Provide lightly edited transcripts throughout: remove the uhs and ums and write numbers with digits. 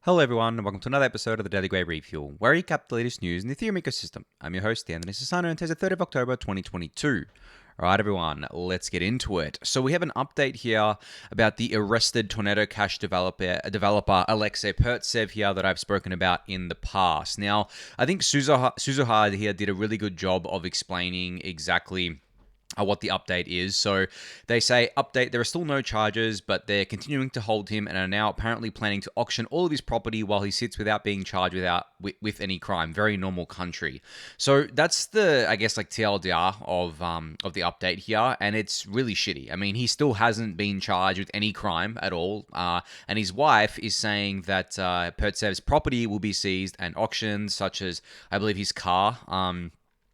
Hello everyone, and welcome to another episode of the Daily Gwei Refuel, where we recap the latest news in the Ethereum ecosystem. I'm your host, Anthony Sassano, and today's the 3rd of October, 2022. Alright everyone, let's get into it. So we have an update here about the arrested Tornado Cash developer Alexei Pertsev here that I've spoken about in the past. Now, I think Suzuha here did a really good job of explaining exactly what the update is. So they say, update, there are still no charges, but they're continuing to hold him and are now apparently planning to auction all of his property while he sits without being charged with any crime. Very normal country. So that's the, I guess, like TLDR of the update here, and it's really shitty. I mean, he still hasn't been charged with any crime at all, and his wife is saying that Pertsev's property will be seized and auctioned, such as, I believe, his car.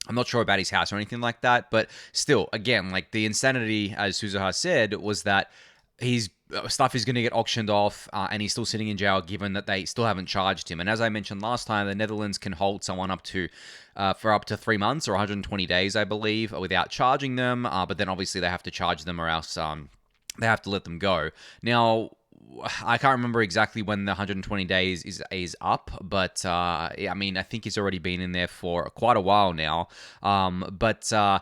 I'm not sure about his house or anything like that, but still, again, like the insanity, as Suzuha said, was that his stuff is going to get auctioned off and he's still sitting in jail given that they still haven't charged him. And as I mentioned last time, the Netherlands can hold someone for up to 3 months or 120 days, I believe, without charging them. But then obviously they have to charge them or else they have to let them go. Now, I can't remember exactly when the 120 days is up, but I mean, I think he's already been in there for quite a while now. It's kind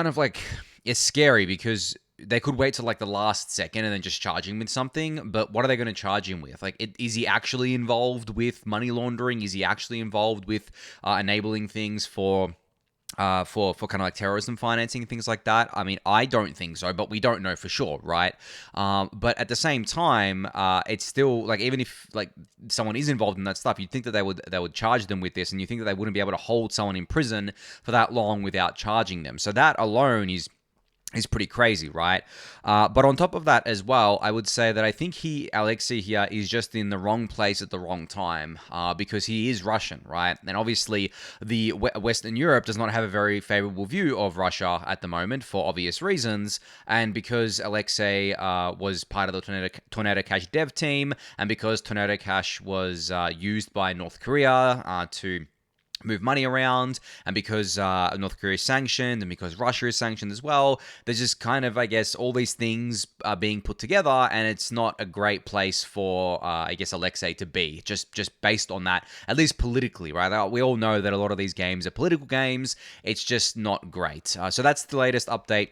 of like, it's scary because they could wait till like the last second and then just charge him with something. But what are they going to charge him with? Like, is he actually involved with money laundering? Is he actually involved with enabling things for kind of like terrorism financing and things like that? I mean, I don't think so, but we don't know for sure, right? But at the same time, it's still like, even if like someone is involved in that stuff, you'd think that they would charge them with this, and you think that they wouldn't be able to hold someone in prison for that long without charging them. So that alone is pretty crazy, right? But on top of that as well, I would say that I think Alexei here is just in the wrong place at the wrong time because he is Russian, right? And obviously the Western Europe does not have a very favorable view of Russia at the moment for obvious reasons. And because Alexei was part of the Tornado Cash dev team, and because Tornado Cash was used by North Korea to move money around, and because North Korea is sanctioned, and because Russia is sanctioned as well, there's just kind of, I guess, all these things are being put together, and it's not a great place for, I guess, Alexei to be, just based on that, at least politically, right? We all know that a lot of these games are political games. It's just not great. So that's the latest update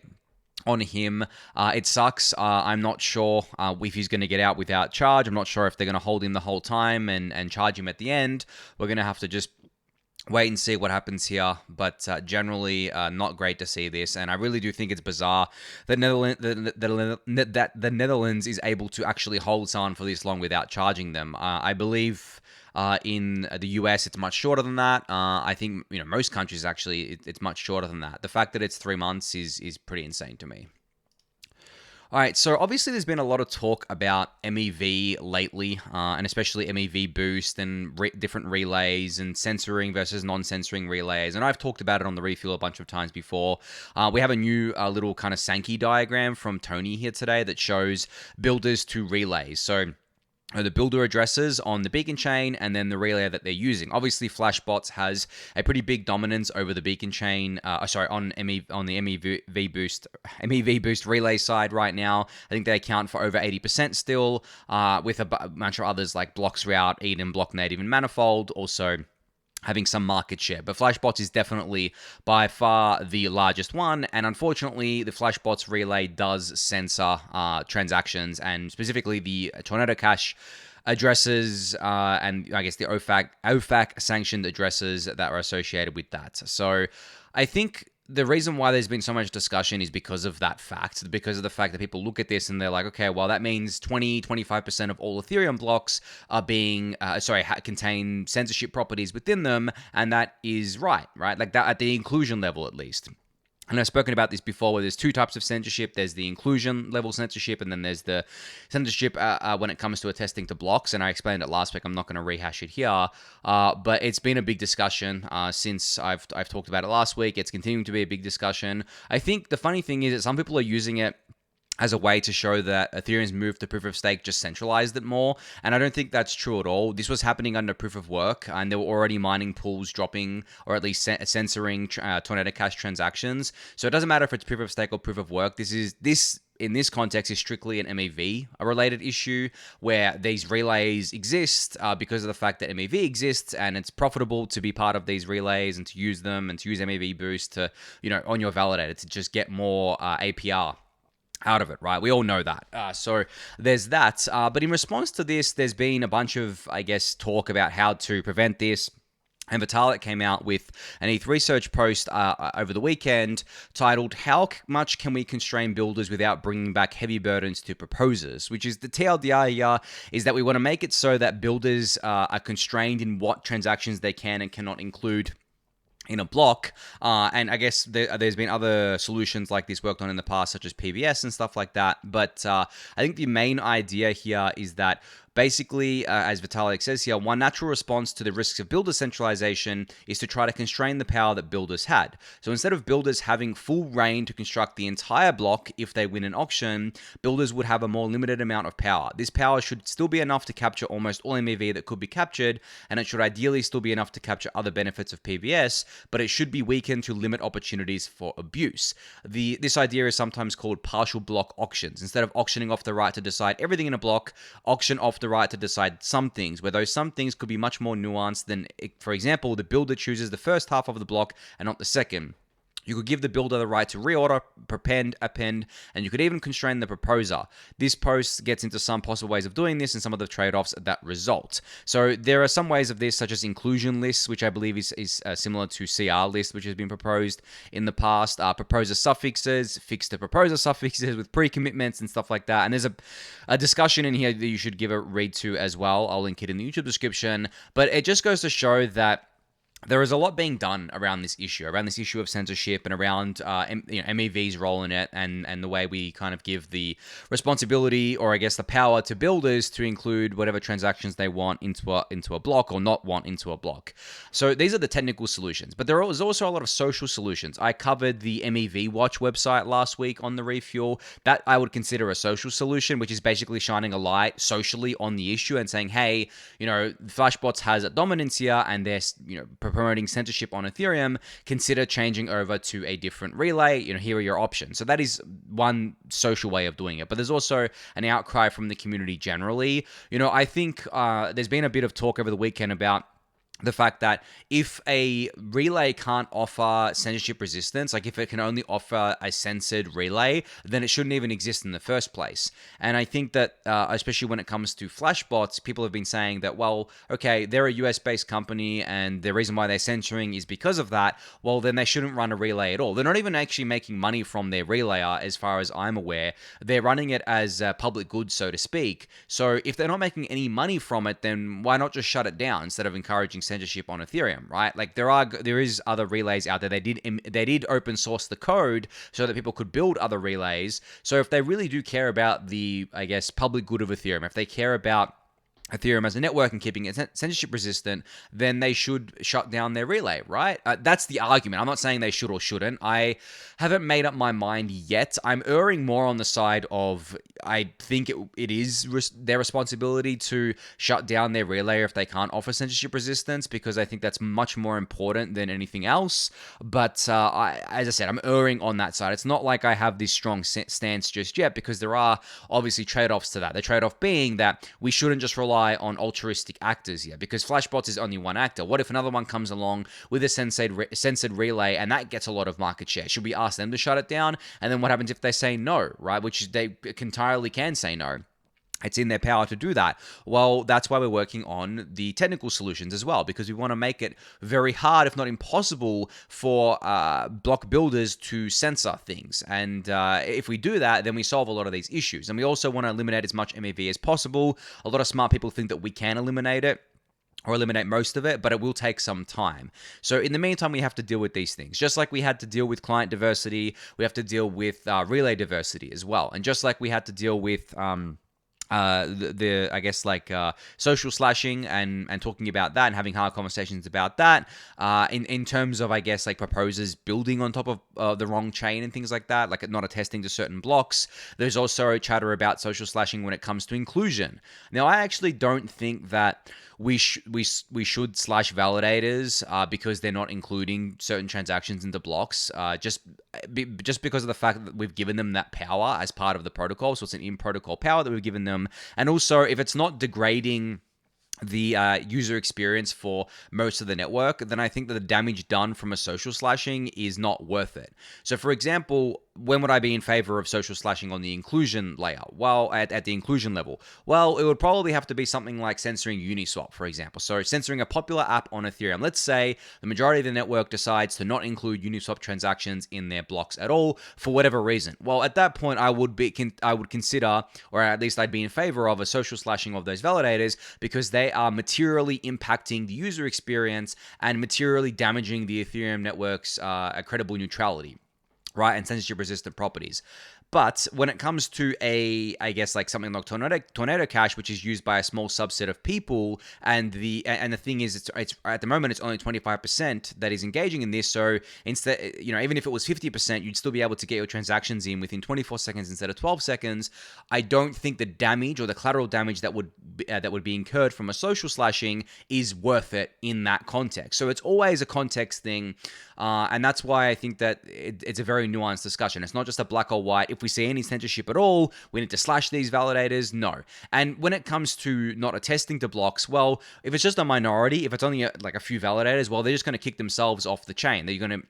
on him. It sucks. I'm not sure if he's going to get out without charge. I'm not sure if they're going to hold him the whole time and charge him at the end. We're going to have to just wait and see what happens here, but generally not great to see this, and I really do think it's bizarre that the Netherlands is able to actually hold someone for this long without charging them. I believe in the US it's much shorter than that. I think most countries actually it's much shorter than that. The fact that it's 3 months is pretty insane to me. All right, so obviously there's been a lot of talk about MEV lately, and especially mev-boost and different relays and censoring versus non-censoring relays, and I've talked about it on the Refuel a bunch of times before. We have a new little kind of Sankey diagram from Tony here today that shows builders to relays. So the builder addresses on the beacon chain and then the relay that they're using. Obviously, Flashbots has a pretty big dominance over the beacon chain. On the mev-boost relay side right now. I think they account for over 80% still, with a bunch of others like blockspace, Eden, Blocknative, and Manifold also having some market share. But Flashbots is definitely by far the largest one, and unfortunately the Flashbots relay does censor transactions, and specifically the Tornado Cash addresses and I guess the OFAC sanctioned addresses that are associated with that. So I think the reason why there's been so much discussion is because of that fact, because of the fact that people look at this and they're like, okay, well, that means 25% of all Ethereum blocks are contain censorship properties within them, and that is right? Like that at the inclusion level, at least. And I've spoken about this before, where there's two types of censorship. There's the inclusion level censorship, and then there's the censorship when it comes to attesting to blocks. And I explained it last week. I'm not going to rehash it here. But it's been a big discussion since I've talked about it last week. It's continuing to be a big discussion. I think the funny thing is that some people are using it as a way to show that Ethereum's move to proof of stake just centralized it more. And I don't think that's true at all. This was happening under proof of work, and there were already mining pools dropping, or at least censoring Tornado Cash transactions. So it doesn't matter if it's proof of stake or proof of work. This in this context is strictly an MEV related issue where these relays exist because of the fact that MEV exists and it's profitable to be part of these relays and to use them and to use mev-boost to, on your validator to just get more APR out of it, right? We all know that. So there's that. But in response to this, there's been a bunch of, I guess, talk about how to prevent this. And Vitalik came out with an ETH research post over the weekend titled, "How much can we constrain builders without bringing back heavy burdens to proposers?" Which is the TLDR here is that we want to make it so that builders are constrained in what transactions they can and cannot include in a block, and I guess there's been other solutions like this worked on in the past, such as PBS and stuff like that. But I think the main idea here is that basically, as Vitalik says here, one natural response to the risks of builder centralization is to try to constrain the power that builders had. So instead of builders having full reign to construct the entire block if they win an auction, builders would have a more limited amount of power. This power should still be enough to capture almost all MEV that could be captured, and it should ideally still be enough to capture other benefits of PBS, but it should be weakened to limit opportunities for abuse. This idea is sometimes called partial block auctions. Instead of auctioning off the right to decide everything in a block, auction off the right to decide some things, where those some things could be much more nuanced than, for example, the builder chooses the first half of the block and not the second. You could give the builder the right to reorder, append, and you could even constrain the proposer. This post gets into some possible ways of doing this and some of the trade-offs that result. So there are some ways of this, such as inclusion lists, which I believe is similar to CR lists, which has been proposed in the past. Proposer suffixes, fixed to proposer suffixes with pre-commitments and stuff like that. And there's a discussion in here that you should give a read to as well. I'll link it in the YouTube description. But it just goes to show that there is a lot being done around this issue of censorship and around MEV's role in it and the way we kind of give the responsibility or I guess the power to builders to include whatever transactions they want into a block or not want into a block. So these are the technical solutions, but there is also a lot of social solutions. I covered the MEV Watch website last week on the Refuel. That I would consider a social solution, which is basically shining a light socially on the issue and saying, hey, Flashbots has a dominance here and they're, promoting censorship on Ethereum, consider changing over to a different relay. Here are your options. So that is one social way of doing it. But there's also an outcry from the community generally. I think there's been a bit of talk over the weekend about the fact that if a relay can't offer censorship resistance, like if it can only offer a censored relay, then it shouldn't even exist in the first place. And I think that, especially when it comes to Flashbots, people have been saying that, well, okay, they're a US-based company, and the reason why they're censoring is because of that. Well, then they shouldn't run a relay at all. They're not even actually making money from their relayer, as far as I'm aware. They're running it as public goods, so to speak. So if they're not making any money from it, then why not just shut it down instead of encouraging censorship on Ethereum, right? Like there is other relays out there. They did open source the code so that people could build other relays. So if they really do care about the, I guess, public good of Ethereum, if they care about Ethereum as a network and keeping it censorship resistant, then they should shut down their relay, right? That's the argument. I'm not saying they should or shouldn't. I haven't made up my mind yet. I'm erring more on the side of I think it is their responsibility to shut down their relay if they can't offer censorship resistance, because I think that's much more important than anything else. But as I said, I'm erring on that side. It's not like I have this strong stance just yet, because there are obviously trade-offs to that. The trade-off being that we shouldn't just rely on altruistic actors here, because Flashbots is only one actor. What if another one comes along with a censored relay and that gets a lot of market share? Should we ask them to shut it down? And then what happens if they say no, right? Which they entirely can say no. It's in their power to do that. Well, that's why we're working on the technical solutions as well, because we want to make it very hard, if not impossible, for block builders to censor things. And if we do that, then we solve a lot of these issues. And we also want to eliminate as much MEV as possible. A lot of smart people think that we can eliminate it, or eliminate most of it, but it will take some time. So in the meantime, we have to deal with these things. Just like we had to deal with client diversity, we have to deal with relay diversity as well. And just like we had to deal with I guess like social slashing and talking about that and having hard conversations about that in terms of I guess like proposers building on top of the wrong chain and things like that, like not attesting to certain blocks. There's also chatter about social slashing when it comes to inclusion. Now I actually don't think that we should slash validators because they're not including certain transactions into blocks. Just because of the fact that we've given them that power as part of the protocol, so it's an in-protocol power that we've given them, and also if it's not degrading the user experience for most of the network, then I think that the damage done from a social slashing is not worth it. So, for example, when would I be in favor of social slashing on the inclusion layer? Well, at the inclusion level, well, it would probably have to be something like censoring Uniswap, for example. So, censoring a popular app on Ethereum. Let's say the majority of the network decides to not include Uniswap transactions in their blocks at all for whatever reason. Well, at that point, I would consider, or at least I'd be in favor of a social slashing of those validators because they are materially impacting the user experience and materially damaging the Ethereum network's credible neutrality, right, and censorship-resistant properties. But when it comes to I guess like something like Tornado Cash, which is used by a small subset of people, and the thing is, it's at the moment it's only 25% that is engaging in this. So instead, even if it was 50%, you'd still be able to get your transactions in within 24 seconds instead of 12 seconds. I don't think the damage or the collateral damage that would be incurred from a social slashing is worth it in that context. So it's always a context thing, and that's why I think that it's a very nuanced discussion. It's not just a black or white. If we see any censorship at all, we need to slash these validators. No. And when it comes to not attesting to blocks, well, if it's just a minority, if it's only like a few validators, well, they're just going to kick themselves off the chain. They're going to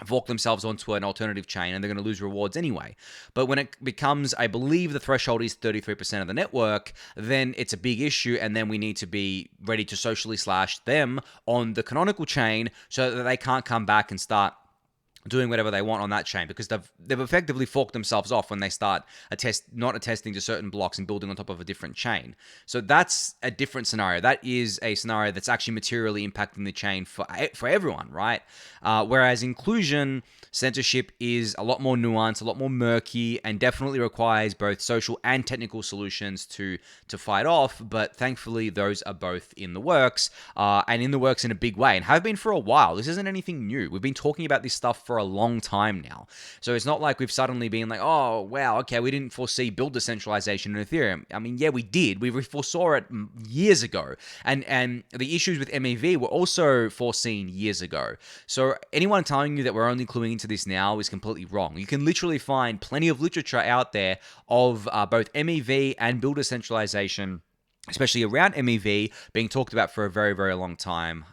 fork themselves onto an alternative chain and they're going to lose rewards anyway. But when it becomes, I believe the threshold is 33% of the network, then it's a big issue, and then we need to be ready to socially slash them on the canonical chain so that they can't come back and start doing whatever they want on that chain, because they've effectively forked themselves off when they start not attesting to certain blocks and building on top of a different chain. So that's a different scenario. That is a scenario that's actually materially impacting the chain for everyone, right? Whereas inclusion, censorship is a lot more nuanced, a lot more murky, and definitely requires both social and technical solutions to fight off. But thankfully, those are both in the works, and in the works in a big way, and have been for a while. This isn't anything new. We've been talking about this stuff for a long time now. So it's not like we've suddenly been like, oh, wow, okay, we didn't foresee build decentralization in Ethereum. I mean, yeah, we did. We foresaw it years ago. And the issues with MEV were also foreseen years ago. So anyone telling you that we're only cluing into this now is completely wrong. You can literally find plenty of literature out there of both MEV and build decentralization, especially around MEV, being talked about for a very, very long time,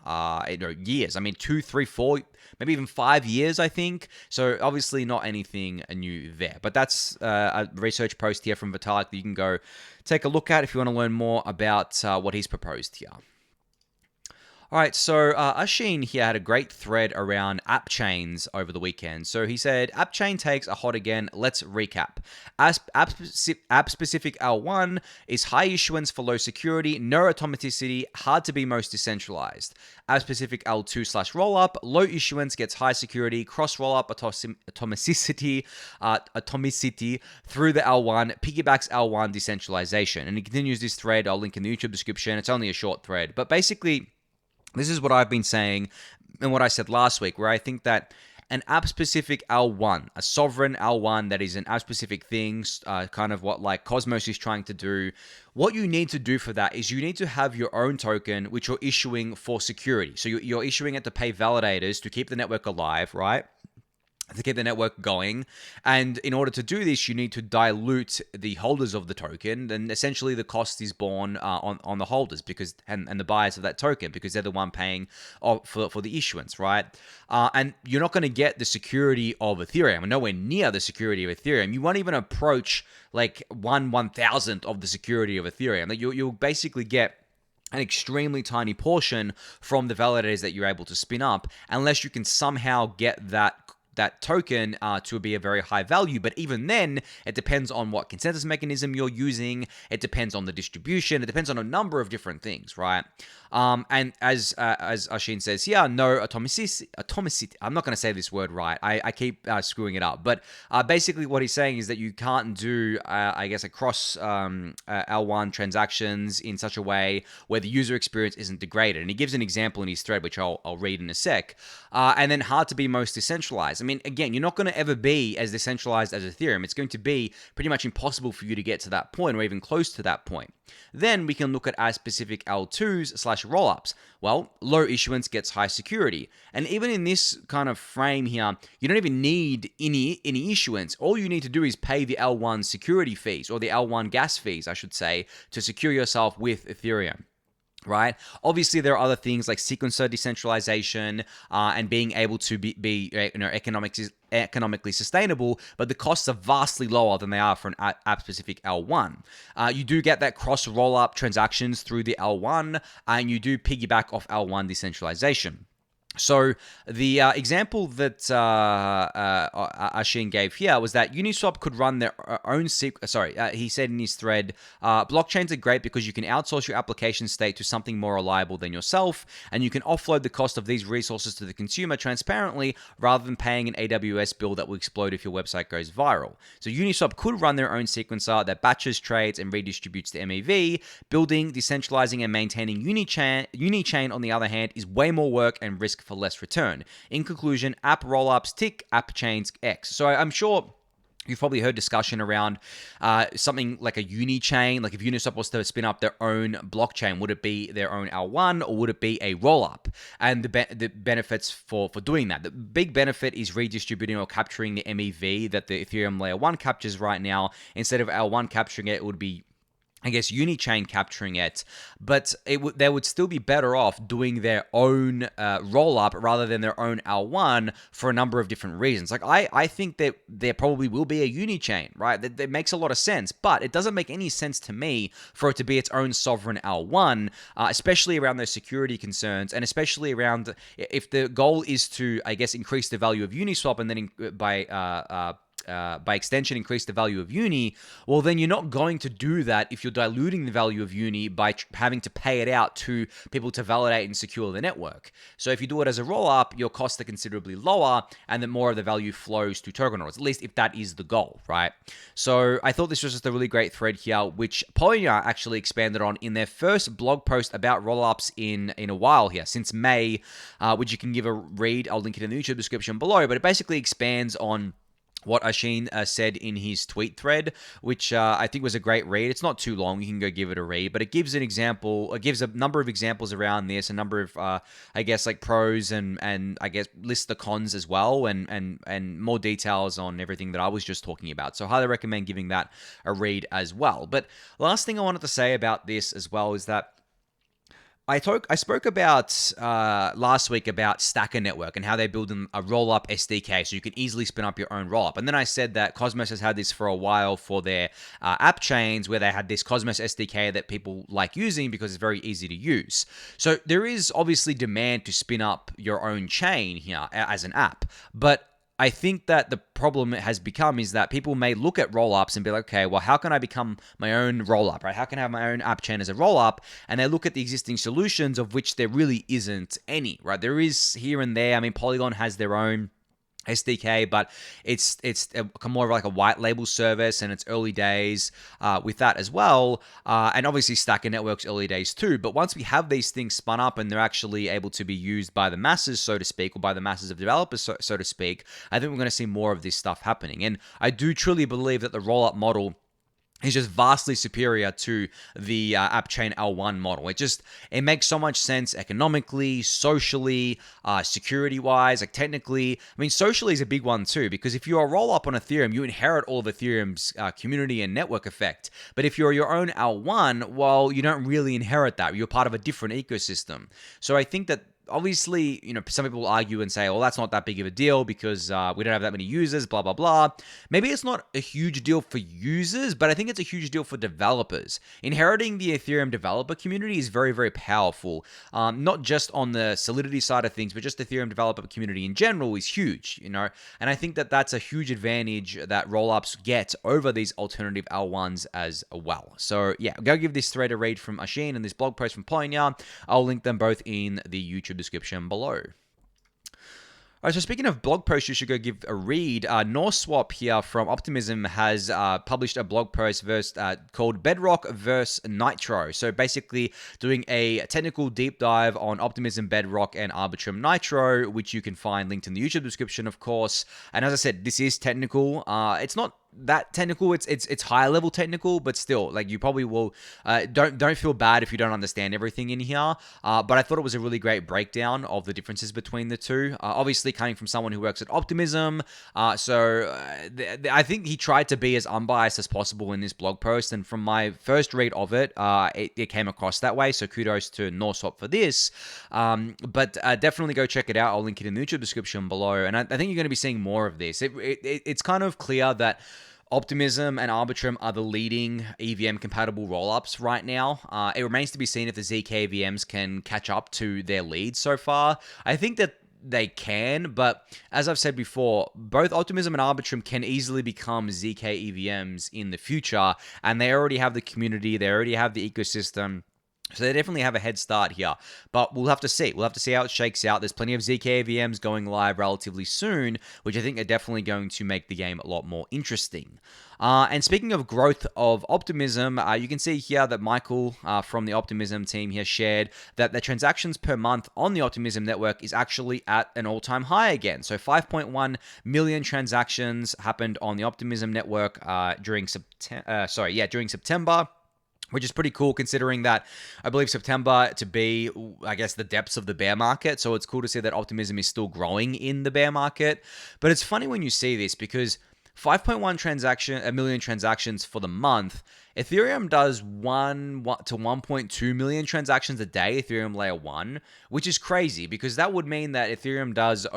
years. I mean, 2, 3, 4, maybe even 5 years, I think. So obviously not anything new there. But that's a research post here from Vitalik that you can go take a look at if you want to learn more about what he's proposed here. All right, so Oisin here had a great thread around app chains over the weekend. So he said, app chain takes a hot again. Let's recap. App-specific L1 is high issuance for low security, no atomicity, hard to be most decentralized. App-specific L2/rollup, low issuance gets high security, cross-rollup atomicity through the L1, piggybacks L1 decentralization. And he continues this thread. I'll link in the YouTube description. It's only a short thread. But basically, this is what I've been saying and what I said last week, where I think that an app-specific L1, a sovereign L1 that is an app-specific thing, kind of what like Cosmos is trying to do, what you need to do for that is you need to have your own token, which you're issuing for security. So you're issuing it to pay validators to keep the network alive, right? To keep the network going. And in order to do this, you need to dilute the holders of the token. And essentially the cost is borne on the holders and the buyers of that token, because they're the one paying for the issuance, right? And you're not going to get the security of Ethereum, and nowhere near the security of Ethereum. You won't even approach like 1/1000th of the security of Ethereum. Like you'll basically get an extremely tiny portion from the validators that you're able to spin up, unless you can somehow get that that token to be a very high value. But even then, it depends on what consensus mechanism you're using. It depends on the distribution. It depends on a number of different things, right? And as Oisin says here, no atomicity. I'm not going to say this word right. I keep screwing it up. But basically what he's saying is that you can't do, I guess, across L1 transactions in such a way where the user experience isn't degraded. And he gives an example in his thread, which I'll read in a sec. And then hard to be most decentralized. I mean, again, you're not going to ever be as decentralized as Ethereum. It's going to be pretty much impossible for you to get to that point or even close to that point. Then we can look at our specific L2s/rollups. Well, low issuance gets high security. And even in this kind of frame here, you don't even need any issuance. All you need to do is pay the L1 security fees, or the L1 gas fees, I should say, to secure yourself with Ethereum. Right? Obviously, there are other things like sequencer decentralization and being able to be economically sustainable, but the costs are vastly lower than they are for an app-specific L1. You do get that cross-rollup transactions through the L1, and you do piggyback off L1 decentralization. So the example that Oisin gave here was that Uniswap could run their own he said in his thread, blockchains are great because you can outsource your application state to something more reliable than yourself, and you can offload the cost of these resources to the consumer transparently rather than paying an AWS bill that will explode if your website goes viral. So Uniswap could run their own sequencer that batches trades and redistributes the MEV. Building, decentralizing, and maintaining Unichain, on the other hand, is way more work and risk for less return. In conclusion, app rollups tick, app chains X. So I'm sure you've probably heard discussion around something like a Unichain. Like if Uniswap was to spin up their own blockchain, would it be their own L1 or would it be a rollup? And the benefits for doing that. The big benefit is redistributing or capturing the MEV that the Ethereum Layer 1 captures right now. Instead of L1 capturing it would be, I guess, Unichain capturing it, but they would still be better off doing their own roll-up rather than their own L1 for a number of different reasons. Like, I think that there probably will be a Unichain, right? That makes a lot of sense, but it doesn't make any sense to me for it to be its own sovereign L1, especially around those security concerns, and especially around if the goal is to, I guess, increase the value of Uniswap and then by extension increase the value of Uni, well, then you're not going to do that if you're diluting the value of Uni by having to pay it out to people to validate and secure the network. So if you do it as a roll-up, your costs are considerably lower and then more of the value flows to token-holders, at least if that is the goal, right? So I thought this was just a really great thread here, which Polynya actually expanded on in their first blog post about roll-ups in a while here, since May, which you can give a read. I'll link it in the YouTube description below, but it basically expands on what Oisin said in his tweet thread, which I think was a great read. It's not too long. You can go give it a read, but it gives an example. It gives a number of examples around this, a number of, I guess, like pros and I guess lists the cons as well, and more details on everything that I was just talking about. So highly recommend giving that a read as well. But last thing I wanted to say about this as well is that I spoke about last week about Stacker Network and how they build a roll-up SDK so you can easily spin up your own roll-up. And then I said that Cosmos has had this for a while for their app chains, where they had this Cosmos SDK that people like using because it's very easy to use. So there is obviously demand to spin up your own chain here as an app, but I think that the problem it has become is that people may look at roll-ups and be like, okay, well, how can I become my own roll-up, right? How can I have my own app chain as a roll-up? And they look at the existing solutions, of which there really isn't any, right? There is here and there. I mean, Polygon has their own SDK, but it's more of like a white label service, and it's early days with that as well. And obviously Stacker Network's early days too. But once we have these things spun up and they're actually able to be used by the masses, so to speak, or by the masses of developers, so to speak, I think we're going to see more of this stuff happening. And I do truly believe that the roll-up model is just vastly superior to the app chain L1 model. It makes so much sense economically, socially, security-wise, like technically. I mean, socially is a big one too, because if you're a roll-up on Ethereum, you inherit all of Ethereum's community and network effect. But if you're your own L1, well, you don't really inherit that. You're part of a different ecosystem. So I think that obviously, some people argue and say, well, that's not that big of a deal because we don't have that many users, blah, blah, blah. Maybe it's not a huge deal for users, but I think it's a huge deal for developers. Inheriting the Ethereum developer community is very, very powerful. Not just on the Solidity side of things, but just the Ethereum developer community in general is huge, And I think that that's a huge advantage that rollups get over these alternative L1s as well. So yeah, go give this thread a read from Oisin and this blog post from Polynya. I'll link them both in the YouTube description below. All right, so speaking of blog posts, you should go give a read. Norswap here from Optimism has published a blog post called Bedrock versus Nitro. So basically doing a technical deep dive on Optimism, Bedrock, and Arbitrum Nitro, which you can find linked in the YouTube description, of course. And as I said, this is technical. It's not that technical. It's higher level technical, but still, like, you probably will don't feel bad if you don't understand everything in here. But I thought it was a really great breakdown of the differences between the two. Obviously, coming from someone who works at Optimism, I think he tried to be as unbiased as possible in this blog post. And from my first read of it, it came across that way. So kudos to Norswap for this. But definitely go check it out. I'll link it in the YouTube description below. And I think you're going to be seeing more of this. It's kind of clear that Optimism and Arbitrum are the leading EVM-compatible rollups right now. It remains to be seen if the ZK EVMs can catch up to their lead so far. I think that they can, but as I've said before, both Optimism and Arbitrum can easily become ZK EVMs in the future, and they already have the community, they already have the ecosystem. So they definitely have a head start here, but we'll have to see. We'll have to see how it shakes out. There's plenty of ZK EVMs going live relatively soon, which I think are definitely going to make the game a lot more interesting. And speaking of growth of Optimism, you can see here that Michael from the Optimism team here shared that the transactions per month on the Optimism network is actually at an all-time high again. So 5.1 million transactions happened on the Optimism network during September. Which is pretty cool considering that I believe September to be, I guess, the depths of the bear market. So it's cool to see that Optimism is still growing in the bear market. But it's funny when you see this because 5.1 million transactions for the month. Ethereum does 1 to 1.2 million transactions a day, Ethereum layer 1, which is crazy because that would mean that Ethereum does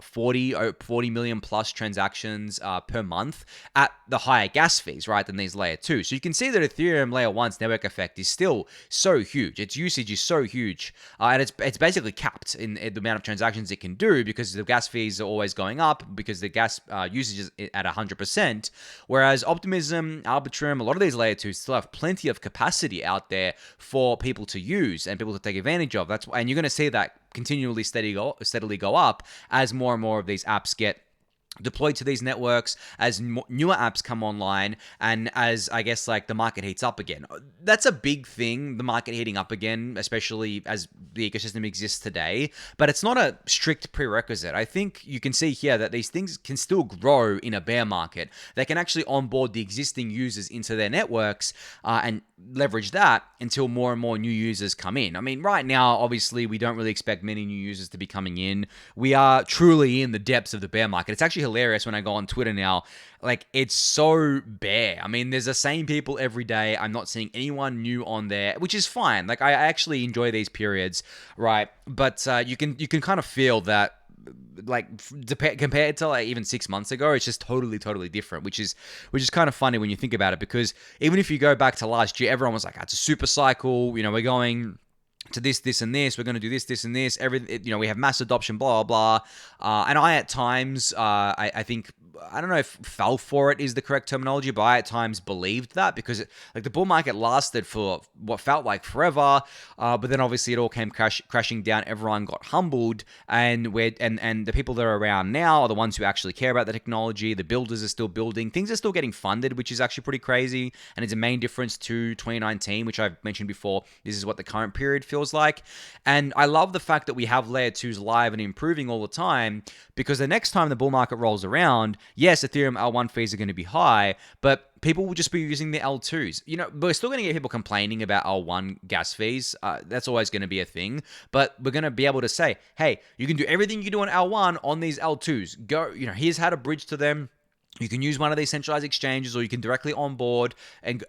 40 million plus transactions per month at the higher gas fees, right, than these layer 2. So you can see that Ethereum layer 1's network effect is still so huge. Its usage is so huge, and it's basically capped in the amount of transactions it can do because the gas fees are always going up because the gas usage is at 100%, whereas Optimism, Arbitrum, a lot of these layer 2s still have plenty of capacity out there for people to use and people to take advantage of. And you're going to see that continually steadily go up as more and more of these apps get deployed to these networks, as newer apps come online, and as, I guess, like, the market heats up again. That's a big thing, the market heating up again, especially as the ecosystem exists today, but it's not a strict prerequisite. I think you can see here that these things can still grow in a bear market. They can actually onboard the existing users into their networks and leverage that until more and more new users come in. I mean, right now, obviously, we don't really expect many new users to be coming in. We are truly in the depths of the bear market. It's actually hilarious when I go on Twitter now. Like, it's so bare. I mean, there's the same people every day. I'm not seeing anyone new on there, which is fine. Like, I actually enjoy these periods, right? But you can kind of feel that, like, compared to, like, even 6 months ago, it's just totally different, which is kind of funny when you think about it, because even if you go back to last year, everyone was like, it's a super cycle, we're going to this, and this, we're going to do this, and this, everything, we have mass adoption, blah, blah, blah. And I, at times, I think, I don't know if fell for it is the correct terminology, but I at times believed that because the bull market lasted for what felt like forever, but then obviously it all came crashing down. Everyone got humbled, and the people that are around now are the ones who actually care about the technology. The builders are still building. Things are still getting funded, which is actually pretty crazy, and it's a main difference to 2019, which I've mentioned before. This is what the current period feels like, and I love the fact that we have layer 2s live and improving all the time, because the next time the bull market rolls around, yes, Ethereum L1 fees are going to be high, but people will just be using the L2s. We're still going to get people complaining about L1 gas fees. That's always going to be a thing. But we're going to be able to say, hey, you can do everything you do on L1 on these L2s. Go, here's how to bridge to them. You can use one of these centralized exchanges, or you can directly onboard and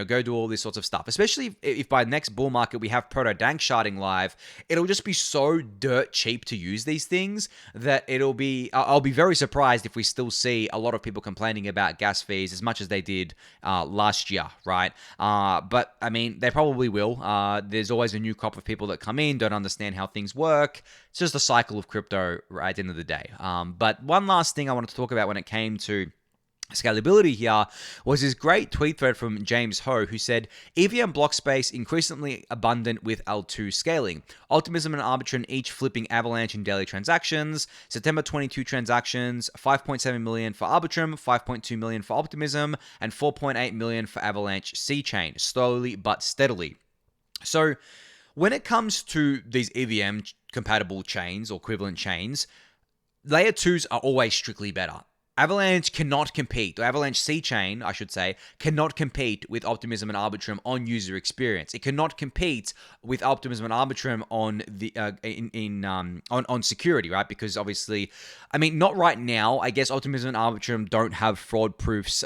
go do all this sorts of stuff. Especially if by next bull market we have proto dank sharding live, it'll just be so dirt cheap to use these things that I'll be very surprised if we still see a lot of people complaining about gas fees as much as they did last year, right? But I mean, they probably will. There's always a new crop of people that come in, don't understand how things work. It's just a cycle of crypto, right, at the end of the day. But one last thing I wanted to talk about when it came to scalability here was this great tweet thread from James Ho, who said, EVM block space increasingly abundant with L2 scaling. Optimism and Arbitrum each flipping avalanche in daily transactions. September 22 transactions, 5.7 million for Arbitrum, 5.2 million for Optimism, and 4.8 million for Avalanche C-Chain, slowly but steadily. So when it comes to these EVM compatible chains or equivalent chains, layer 2s are always strictly better. Avalanche cannot compete, or Avalanche C-Chain, I should say, cannot compete with Optimism and Arbitrum on user experience. It cannot compete with Optimism and Arbitrum on the on security, right? Because obviously, I mean, not right now. I guess Optimism and Arbitrum don't have fraud proofs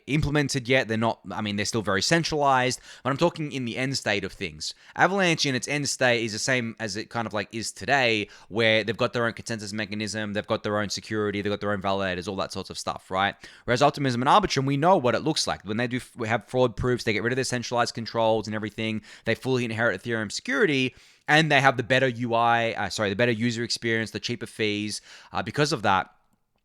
implemented yet. They're not. I mean, they're still very centralized. But I'm talking in the end state of things. Avalanche in its end state is the same as it kind of like is today, where they've got their own consensus mechanism, they've got their own security, they've got their own validators, all that sorts of stuff, right? Whereas Optimism and Arbitrum, we know what it looks like. When we have fraud proofs, they get rid of their centralized controls and everything. They fully inherit Ethereum security, and they have the better UI, the better user experience, the cheaper fees. Because of that,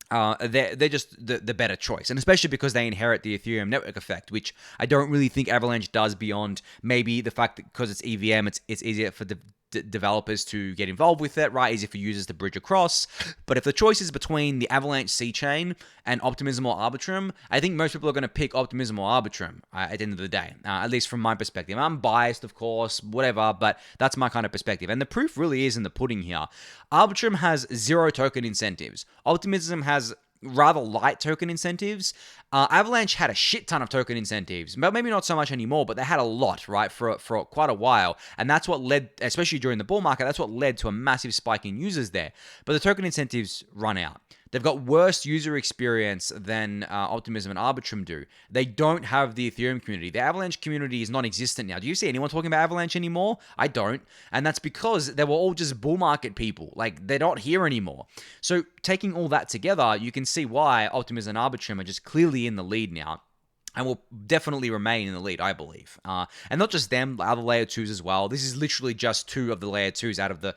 they're just the better choice, and especially because they inherit the Ethereum network effect, which I don't really think Avalanche does beyond maybe the fact that because it's EVM, it's easier for the developers to get involved with it, right? Easy for users to bridge across. But if the choice is between the Avalanche C-Chain and Optimism or Arbitrum, I think most people are going to pick Optimism or Arbitrum at the end of the day, at least from my perspective. I'm biased, of course, whatever, but that's my kind of perspective. And the proof really is in the pudding here. Arbitrum has 0 token incentives. Optimism has rather light token incentives. Avalanche had a shit ton of token incentives, but maybe not so much anymore, but they had a lot, right, for quite a while. And that's what led, especially during the bull market, that's what led to a massive spike in users there. But the token incentives run out. They've got worse user experience than Optimism and Arbitrum do. They don't have the Ethereum community. The Avalanche community is non-existent now. Do you see anyone talking about Avalanche anymore? I don't. And that's because they were all just bull market people. Like, they're not here anymore. So taking all that together, you can see why Optimism and Arbitrum are just clearly in the lead now, and will definitely remain in the lead, I believe. And not just them, other layer 2s as well. This is literally just 2 of the layer 2s out of the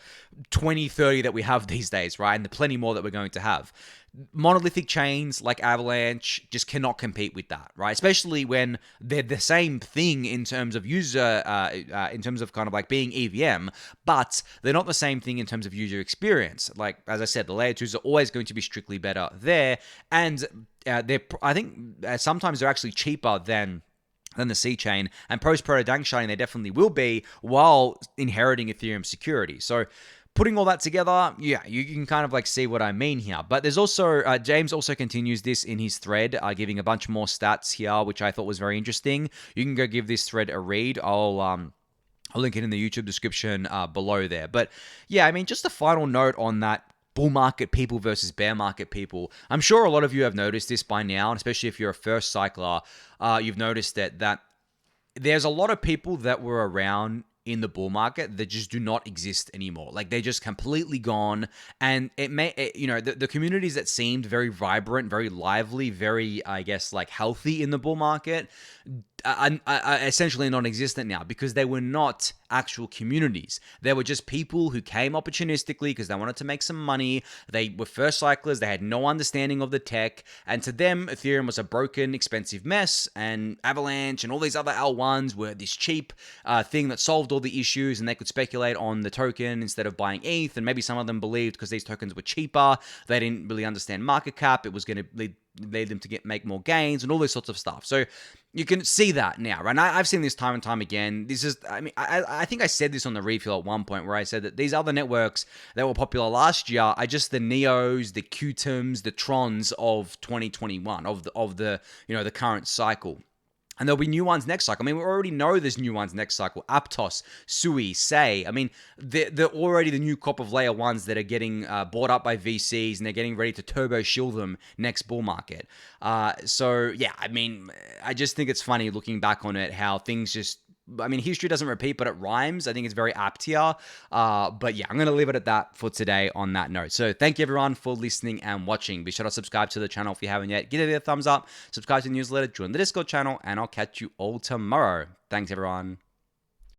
20, 30 that we have these days, right? And the plenty more that we're going to have. Monolithic chains like Avalanche just cannot compete with that, right? Especially when they're the same thing in terms of user, in terms of kind of like being EVM, but they're not the same thing in terms of user experience. Like, as I said, the layer 2s are always going to be strictly better there, and I think sometimes they're actually cheaper than the C-Chain, and post-proto dank sharding they definitely will be, while inheriting Ethereum security. So putting all that together, yeah, you can kind of like see what I mean here. But there's also, James also continues this in his thread, giving a bunch more stats here, which I thought was very interesting. You can go give this thread a read. I'll link it in the YouTube description below there. But yeah, I mean, just a final note on that bull market people versus bear market people. I'm sure a lot of you have noticed this by now, and especially if you're a first cycler, you've noticed that there's a lot of people that were around in the bull market that just do not exist anymore. Like, they're just completely gone. And the communities that seemed very vibrant, very lively, very, I guess, like healthy in the bull market are essentially non-existent now, because they were not actual communities. They were just people who came opportunistically because they wanted to make some money. They were first cyclers. They had no understanding of the tech. And to them, Ethereum was a broken, expensive mess. And Avalanche and all these other L1s were this cheap thing that solved all the issues, and they could speculate on the token instead of buying ETH. And maybe some of them believed because these tokens were cheaper, they didn't really understand market cap, it was going to lead them to make more gains and all this sorts of stuff. So you can see that now, right? And I've seen this time and time again. This is, I mean, I think I said this on the refuel at one point, where I said that these other networks that were popular last year are just the Neos, the Qtums, the Trons of 2021, of the the current cycle. And there'll be new ones next cycle. I mean, we already know there's new ones next cycle. Aptos, Sui, Say. I mean, they're already the new crop of layer ones that are getting bought up by VCs, and they're getting ready to turbo shield them next bull market. So, yeah, I mean, I just think it's funny looking back on it, how things just... I mean, history doesn't repeat, but it rhymes. I think it's very apt here. But yeah, I'm going to leave it at that for today on that note. So thank you everyone for listening and watching. Be sure to subscribe to the channel if you haven't yet. Give it a thumbs up, subscribe to the newsletter, join the Discord channel, and I'll catch you all tomorrow. Thanks everyone.